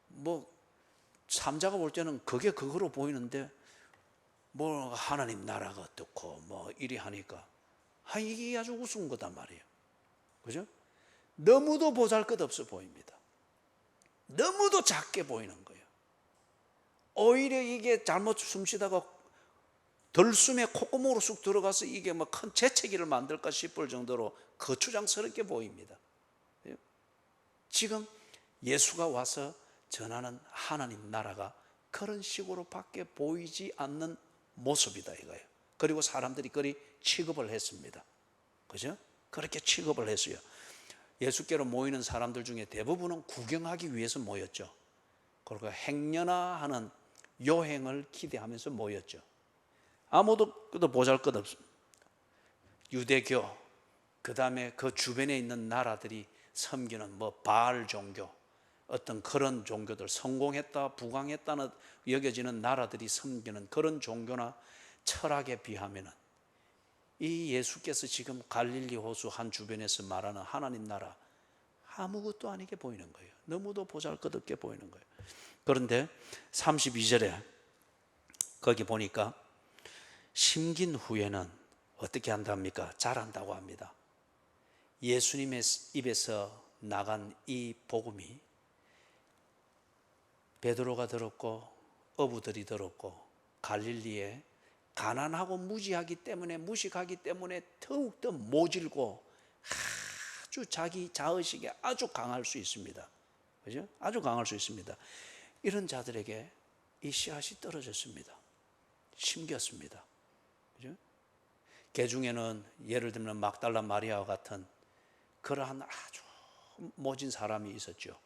[SPEAKER 1] 뭐 삼자가 볼 때는 그게 그거로 보이는데, 뭐 하나님 나라가 어떻고 뭐 이리 하니까 이게 아주 우스운 거단 말이에요, 그죠? 너무도 보잘것없어 보입니다. 너무도 작게 보이는 거예요. 오히려 이게 잘못 숨쉬다가 덜숨에 콧구멍으로 쑥 들어가서 이게 뭐 큰 재채기를 만들까 싶을 정도로 거추장스럽게 보입니다. 지금 예수가 와서 전하는 하나님 나라가 그런 식으로밖에 보이지 않는 모습이다 이거예요. 그리고 사람들이 그리 취급을 했습니다. 그죠? 그렇게 취급을 했어요. 예수께로 모이는 사람들 중에 대부분은 구경하기 위해서 모였죠. 그리고 행여나 하는 요행을 기대하면서 모였죠. 아무도 보잘것없습니다. 유대교, 그 다음에 그 주변에 있는 나라들이 섬기는 뭐 바알 종교, 어떤 그런 종교들, 성공했다 부강했다는 여겨지는 나라들이 섬기는 그런 종교나 철학에 비하면 이 예수께서 지금 갈릴리 호수 한 주변에서 말하는 하나님 나라 아무것도 아니게 보이는 거예요. 너무도 보잘것없게 보이는 거예요. 그런데 32절에 거기 보니까 심긴 후에는 어떻게 한답니까? 잘한다고 합니다. 예수님의 입에서 나간 이 복음이 베드로가 들었고 어부들이 들었고 갈릴리에 가난하고 무지하기 때문에 무식하기 때문에 더욱더 모질고 아주 자기 자의식에 아주 강할 수 있습니다. 그죠? 아주 강할 수 있습니다. 이런 자들에게 이 씨앗이 떨어졌습니다. 심겼습니다. 그죠? 그 중에는 예를 들면 막달라 마리아와 같은 그러한 아주 모진 사람이 있었죠.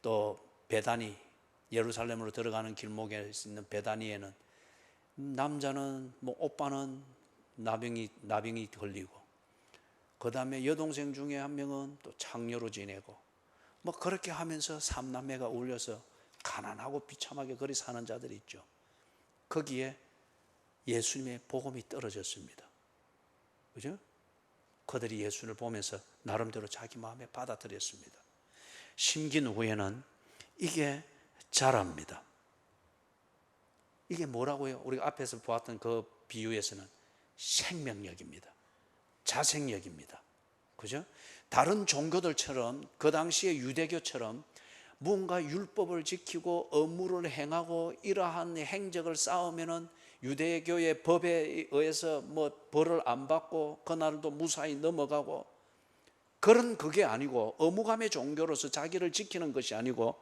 [SPEAKER 1] 또 베다니, 예루살렘으로 들어가는 길목에 있는 베다니에는 남자는 뭐 오빠는 나병이 걸리고 그 다음에 여동생 중에 한 명은 또 창녀로 지내고 뭐 그렇게 하면서 삼남매가 울려서 가난하고 비참하게 그리 사는 자들이 있죠. 거기에 예수님의 복음이 떨어졌습니다. 그죠? 그들이 예수를 보면서 나름대로 자기 마음에 받아들였습니다. 심긴 후에는 이게 자랍니다. 이게 뭐라고요? 우리가 앞에서 보았던 그 비유에서는 생명력입니다. 자생력입니다. 그죠? 다른 종교들처럼 그 당시의 유대교처럼 뭔가 율법을 지키고 의무를 행하고 이러한 행적을 쌓으면은 유대교의 법에 의해서 뭐 벌을 안 받고 그날도 무사히 넘어가고 그런 그게 아니고 의무감의 종교로서 자기를 지키는 것이 아니고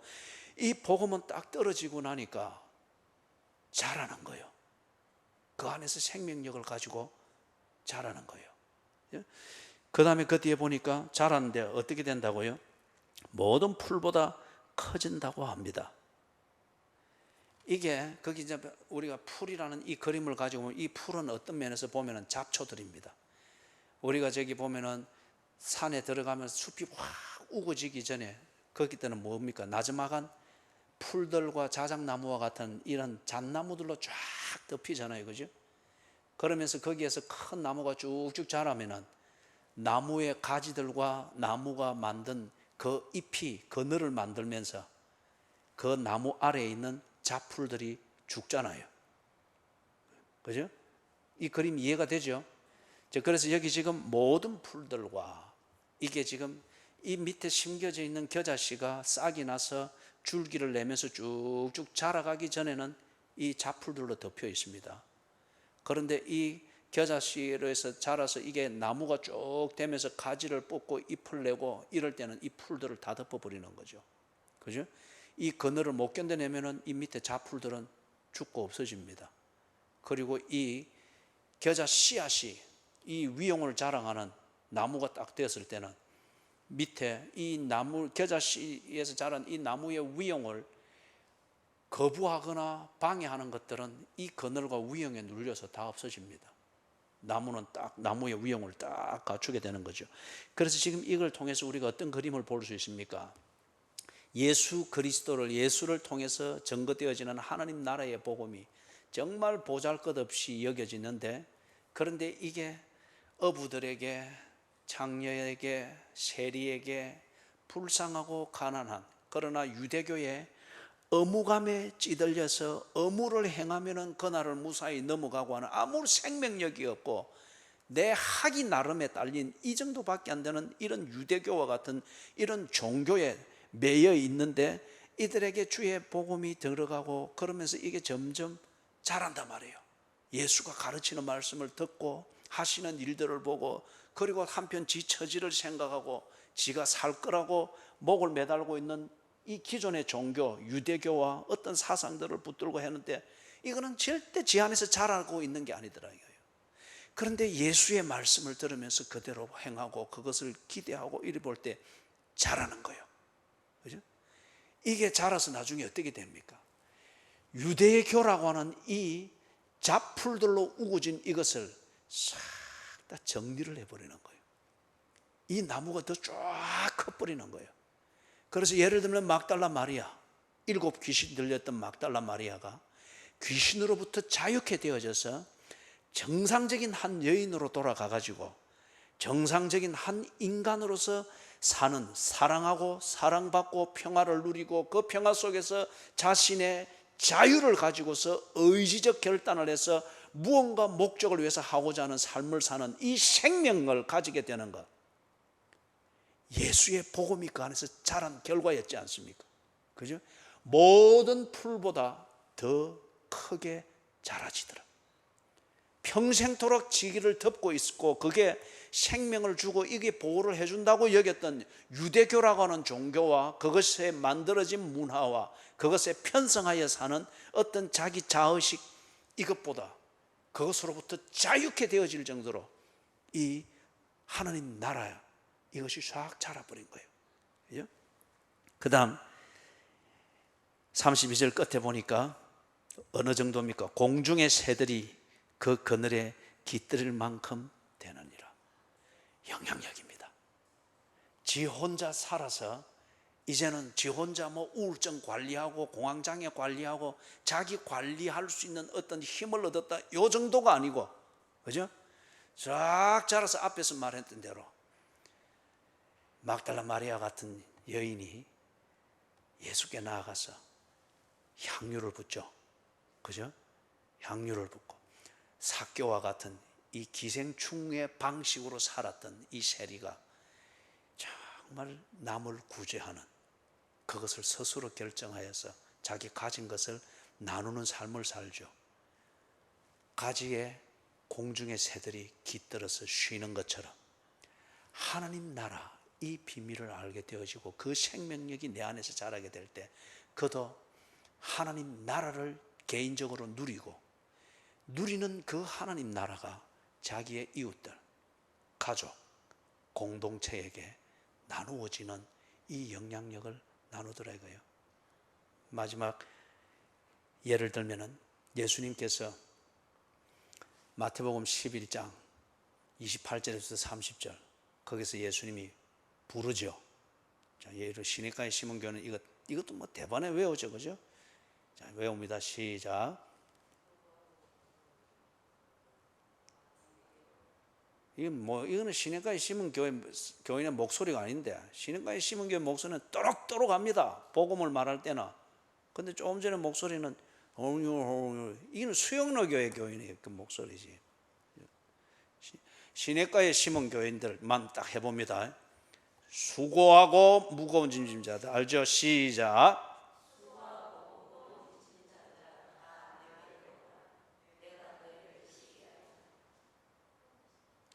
[SPEAKER 1] 이 복음은 딱 떨어지고 나니까 자라는 거예요. 그 안에서 생명력을 가지고 자라는 거예요. 그 다음에 그 뒤에 보니까 자라는데 어떻게 된다고요? 모든 풀보다 커진다고 합니다. 이게 거기 이제 우리가 풀이라는 이 그림을 가지고 보면 이 풀은 어떤 면에서 보면은 잡초들입니다. 우리가 저기 보면은 산에 들어가면서 숲이 확 우거지기 전에 거기 때는 뭡니까? 나지막한 풀들과 자작나무와 같은 이런 잣나무들로 쫙 덮이잖아요. 그죠? 그러면서 거기에서 큰 나무가 쭉쭉 자라면은 나무의 가지들과 나무가 만든 그 잎이 그늘을 만들면서 그 나무 아래에 있는 잡풀들이 죽잖아요. 그죠? 이 그림 이해가 되죠? 그래서 여기 지금 모든 풀들과 이게 지금 이 밑에 심겨져 있는 겨자씨가 싹이 나서 줄기를 내면서 쭉쭉 자라가기 전에는 이 잡풀들로 덮여 있습니다. 그런데 이 겨자씨로 해서 자라서 이게 나무가 쭉 되면서 가지를 뽑고 잎을 내고 이럴 때는 이 풀들을 다 덮어버리는 거죠. 그죠? 이 그늘을 못 견뎌내면은 이 밑에 잡풀들은 죽고 없어집니다. 그리고 이 겨자 씨앗이 이 위용을 자랑하는 나무가 딱 되었을 때는 밑에 이 나무 겨자씨에서 자란 이 나무의 위용을 거부하거나 방해하는 것들은 이 그늘과 위용에 눌려서 다 없어집니다. 나무는 딱 나무의 위용을 딱 갖추게 되는 거죠. 그래서 지금 이걸 통해서 우리가 어떤 그림을 볼 수 있습니까? 예수 그리스도를 예수를 통해서 증거되어지는 하나님 나라의 복음이 정말 보잘것없이 여겨지는데 그런데 이게 어부들에게 창녀에게 세리에게 불쌍하고 가난한 그러나 유대교의 의무감에 찌들려서 의무를 행하면은 그날을 무사히 넘어가고 하는 아무 생명력이 없고 내 학이 나름에 딸린 이 정도밖에 안 되는 이런 유대교와 같은 이런 종교에 매여 있는데 이들에게 주의 복음이 들어가고 그러면서 이게 점점 자란단 말이에요. 예수가 가르치는 말씀을 듣고 하시는 일들을 보고 그리고 한편 지 처지를 생각하고 지가 살 거라고 목을 매달고 있는 이 기존의 종교 유대교와 어떤 사상들을 붙들고 했는데 이거는 절대 지 안에서 자라고 있는 게 아니더라 이거예요. 그런데 예수의 말씀을 들으면서 그대로 행하고 그것을 기대하고 이리 볼 때 자라는 거예요. 그죠? 이게 자라서 나중에 어떻게 됩니까? 유대교라고 하는 이 잡풀들로 우거진 이것을 싹 다 정리를 해버리는 거예요. 이 나무가 더 쫙 커버리는 거예요. 그래서 예를 들면 막달라 마리아, 7 귀신 들렸던 막달라 마리아가 귀신으로부터 자유케 되어져서 정상적인 한 여인으로 돌아가 가지고 정상적인 한 인간으로서 사는, 사랑하고 사랑받고 평화를 누리고 그 평화 속에서 자신의 자유를 가지고서 의지적 결단을 해서 무언가 목적을 위해서 하고자 하는 삶을 사는 이 생명을 가지게 되는 것, 예수의 복음이 그 안에서 자란 결과였지 않습니까? 그죠? 모든 풀보다 더 크게 자라지더라. 평생토록 지기를 덮고 있었고 그게 생명을 주고 이게 보호를 해준다고 여겼던 유대교라고 하는 종교와 그것에 만들어진 문화와 그것에 편성하여 사는 어떤 자기 자의식, 이것보다 그것으로부터 자유케 되어질 정도로 이 하나님 나라, 이것이 싹 자라버린 거예요. 그 다음 32절 끝에 보니까 어느 정도입니까? 공중의 새들이 그 그늘에 깃들일 만큼 되느니라. 영향력입니다. 지 혼자 살아서 이제는 지 혼자 뭐 우울증 관리하고 공황장애 관리하고 자기 관리할 수 있는 어떤 힘을 얻었다, 요 정도가 아니고, 그죠? 쫙 자라서 앞에서 말했던 대로 막달라 마리아 같은 여인이 예수께 나아가서 향유를 붓죠. 그죠? 향유를 붓고 삭개와 같은 이 기생충의 방식으로 살았던 이 세리가 정말 남을 구제하는, 그것을 스스로 결정하여서 자기 가진 것을 나누는 삶을 살죠. 가지에 공중의 새들이 깃들어서 쉬는 것처럼 하나님 나라, 이 비밀을 알게 되어지고 그 생명력이 내 안에서 자라게 될 때 그도 하나님 나라를 개인적으로 누리고 누리는 그 하나님 나라가 자기의 이웃들, 가족, 공동체에게 나누어지는 이 영향력을 나누더라 이거예요. 마지막 예를 들면은 예수님께서 마태복음 11장 28절에서 30절 거기서 예수님이 부르죠. 자, 예를 시냇가에 심은 교는 이것도 뭐 대반에 외우죠, 그죠? 자, 외웁니다. 시작. 이거는 시냇가에 심은 교인의 목소리가 아닌데, 시냇가에 심은 교의 목소리는 또록또록 합니다. 복음을 말할 때는. 근데 조금 전에 목소리는 이건 수영로 교회 교인의 그 목소리지. 시냇가에 심은 교인들만 딱 해봅니다. 수고하고 무거운 짐진 자들, 알죠? 시작.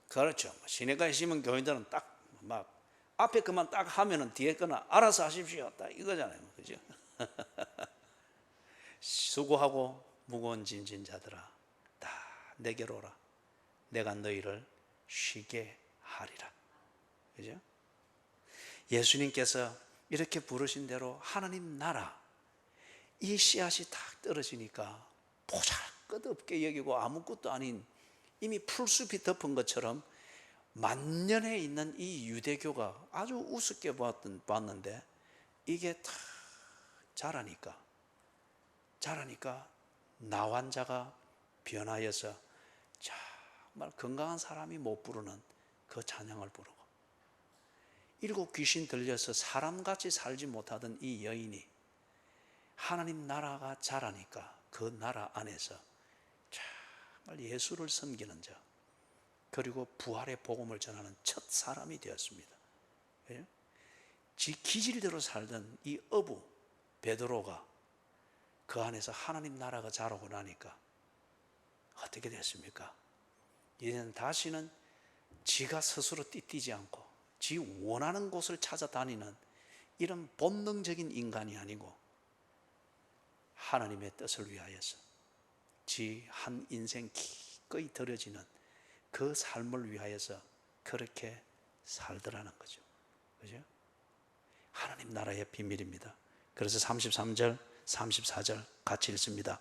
[SPEAKER 1] 그렇죠. 시냇가에 심은 교인들은 딱 막 앞에 그만 딱 하면은 뒤에 거는 알아서 하십시오, 딱 이거잖아요, 그죠? 수고하고 무거운 짐진 자들아, 다 내게로 오라. 내가 너희를 쉬게 하리라. 그죠? 예수님께서 이렇게 부르신 대로 하나님 나라, 이 씨앗이 딱 떨어지니까 보잘것없게 여기고 아무것도 아닌 이미 풀숲이 덮은 것처럼 만년에 있는 이 유대교가 아주 우습게 봤는데 이게 다 자라니까 나환자가 변하여서 정말 건강한 사람이 못 부르는 그 찬양을 부르고 7 귀신 들려서 사람같이 살지 못하던 이 여인이 하나님 나라가 자라니까 그 나라 안에서 정말 예수를 섬기는 자, 그리고 부활의 복음을 전하는 첫 사람이 되었습니다. 지 기질대로 살던 이 어부 베드로가 그 안에서 하나님 나라가 자라고 나니까 어떻게 됐습니까? 이제는 다시는 지가 스스로 띠뛰지 않고 지 원하는 곳을 찾아다니는 이런 본능적인 인간이 아니고 하나님의 뜻을 위하여서 지 한 인생 기꺼이 들여지는 그 삶을 위하여서 그렇게 살더라는 거죠. 그죠? 하나님 나라의 비밀입니다. 그래서 33절, 34절 같이 읽습니다.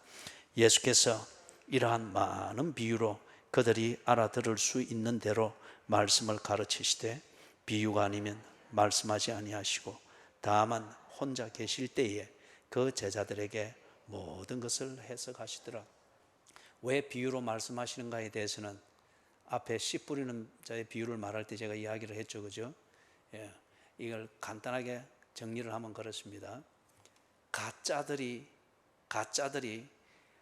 [SPEAKER 1] 예수께서 이러한 많은 비유로 그들이 알아들을 수 있는 대로 말씀을 가르치시되 비유가 아니면 말씀하지 아니하시고 다만 혼자 계실 때에 그 제자들에게 모든 것을 해석하시더라. 왜 비유로 말씀하시는가에 대해서는 앞에 씨 뿌리는 자의 비유를 말할 때 제가 이야기를 했죠, 그죠? 예, 이걸 간단하게 정리를 하면 그렇습니다. 가짜들이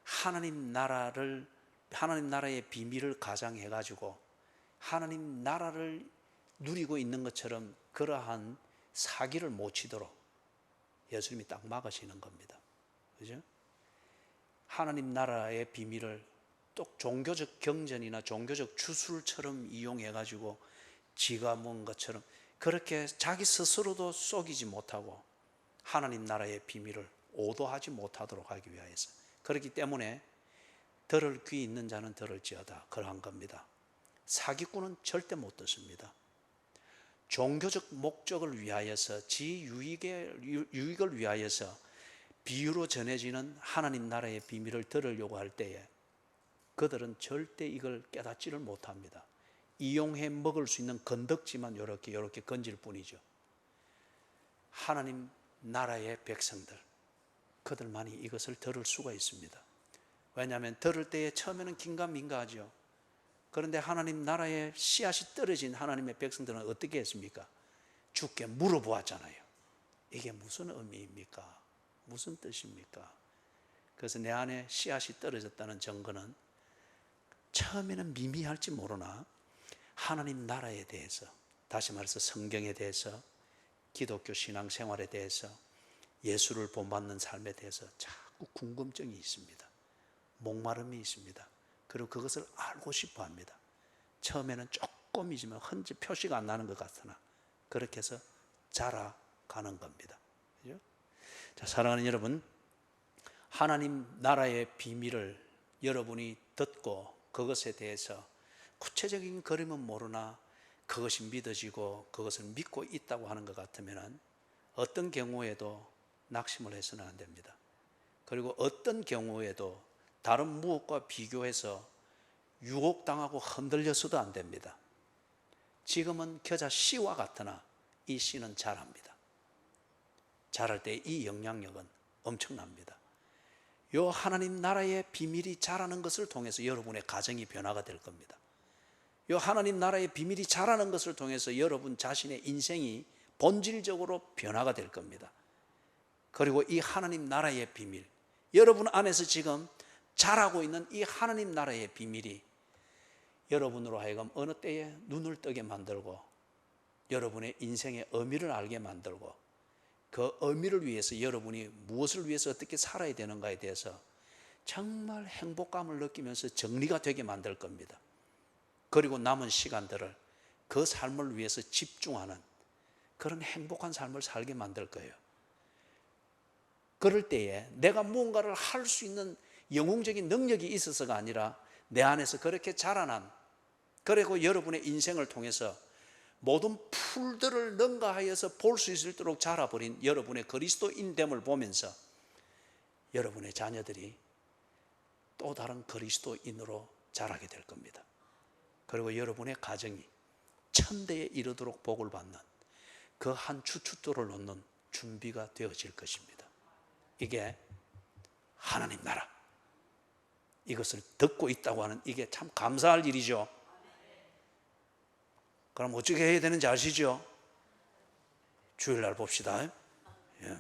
[SPEAKER 1] 하나님 나라의 비밀을 가장해 가지고 하나님 나라를 누리고 있는 것처럼 그러한 사기를 못 치도록 예수님이 딱 막으시는 겁니다. 그죠? 하나님 나라의 비밀을 또 종교적 경전이나 종교적 주술처럼 이용해 가지고 지가 뭔 것처럼 그렇게 자기 스스로도 속이지 못하고 하나님 나라의 비밀을 오도하지 못하도록 하기 위하여서, 그렇기 때문에 들을 귀 있는 자는 들을지어다 그러한 겁니다. 사기꾼은 절대 못 듣습니다. 종교적 목적을 위하여서 지 유익을 위하여서 비유로 전해지는 하나님 나라의 비밀을 들으려고 할 때에 그들은 절대 이걸 깨닫지를 못합니다. 이용해 먹을 수 있는 건덕지만 이렇게 건질 뿐이죠. 하나님 나라의 백성들, 그들만이 이것을 들을 수가 있습니다. 왜냐하면 들을 때에 처음에는 긴가민가하죠. 그런데 하나님 나라의 씨앗이 떨어진 하나님의 백성들은 어떻게 했습니까? 주께 물어보았잖아요. 이게 무슨 의미입니까? 무슨 뜻입니까? 그래서 내 안에 씨앗이 떨어졌다는 증거는 처음에는 미미할지 모르나 하나님 나라에 대해서, 다시 말해서 성경에 대해서, 기독교 신앙생활에 대해서, 예수를 본받는 삶에 대해서 자꾸 궁금증이 있습니다. 목마름이 있습니다. 그리고 그것을 알고 싶어 합니다. 처음에는 조금이지만 흔적 표시가 안 나는 것 같으나 그렇게 해서 자라가는 겁니다. 그죠? 자, 사랑하는 여러분, 하나님 나라의 비밀을 여러분이 듣고 그것에 대해서 구체적인 그림은 모르나 그것이 믿어지고 그것을 믿고 있다고 하는 것 같으면 어떤 경우에도 낙심을 해서는 안 됩니다. 그리고 어떤 경우에도 다른 무엇과 비교해서 유혹당하고 흔들려서도 안 됩니다. 지금은 겨자 씨와 같으나 이 씨는 자랍니다. 자랄 때 이 영향력은 엄청납니다. 요 하나님 나라의 비밀이 자라는 것을 통해서 여러분의 가정이 변화가 될 겁니다. 요 하나님 나라의 비밀이 자라는 것을 통해서 여러분 자신의 인생이 본질적으로 변화가 될 겁니다. 그리고 이 하나님 나라의 비밀, 여러분 안에서 지금 자라고 있는 이 하나님 나라의 비밀이 여러분으로 하여금 어느 때에 눈을 뜨게 만들고 여러분의 인생의 의미를 알게 만들고 그 의미를 위해서 여러분이 무엇을 위해서 어떻게 살아야 되는가에 대해서 정말 행복감을 느끼면서 정리가 되게 만들 겁니다. 그리고 남은 시간들을 그 삶을 위해서 집중하는 그런 행복한 삶을 살게 만들 거예요. 그럴 때에 내가 무언가를 할 수 있는 영웅적인 능력이 있어서가 아니라 내 안에서 그렇게 자라난, 그리고 여러분의 인생을 통해서 모든 풀들을 능가하여서 볼 수 있도록 자라버린 여러분의 그리스도인됨을 보면서 여러분의 자녀들이 또 다른 그리스도인으로 자라게 될 겁니다. 그리고 여러분의 가정이 천대에 이르도록 복을 받는 그 한 주춧돌을 놓는 준비가 되어질 것입니다. 이게 하나님 나라, 이것을 듣고 있다고 하는 이게 참 감사할 일이죠. 그럼 어떻게 해야 되는지 아시죠? 주일날 봅시다. 예.